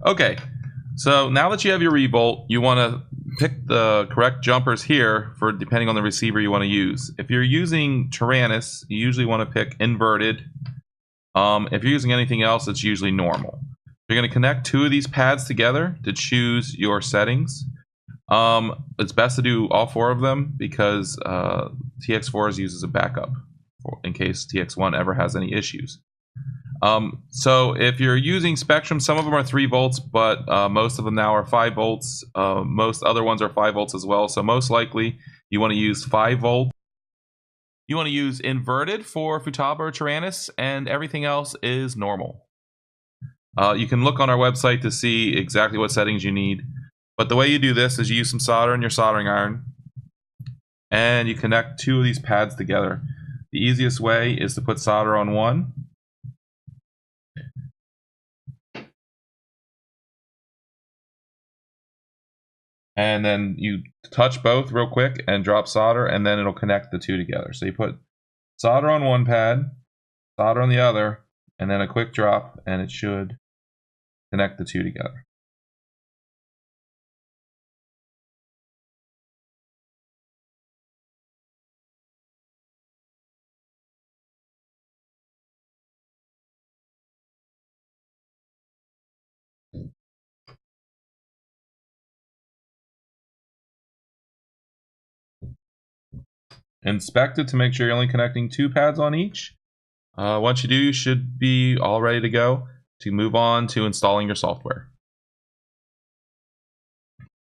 Okay, so now that you have your Revolt, you want to pick the correct jumpers here for depending on the receiver you want to use. If you're using Tyrannus, you usually want to pick inverted. If you're using anything else, it's usually normal. You're going to connect two of these pads together to choose your settings. It's best to do all four of them because TX4 is used as a backup in case TX1 ever has any issues. So if you're using Spectrum, some of them are 3 volts, but most of them now are 5 volts. Most other ones are 5 volts as well. So most likely you want to use 5 volt. You want to use inverted for Futaba or Tyrannus, and everything else is normal. You can look on our website to see exactly what settings you need. But the way you do this is you use some solder in your soldering iron, and you connect 2 of these pads together. The easiest way is to put solder on one. And then you touch both real quick and drop solder, and then it'll connect the 2 together. So you put solder on one pad, solder on the other, and then a quick drop, and it should connect the 2 together. Inspect it to make sure you're only connecting 2 pads on each. Once you do, you should be all ready to go to move on to installing your software.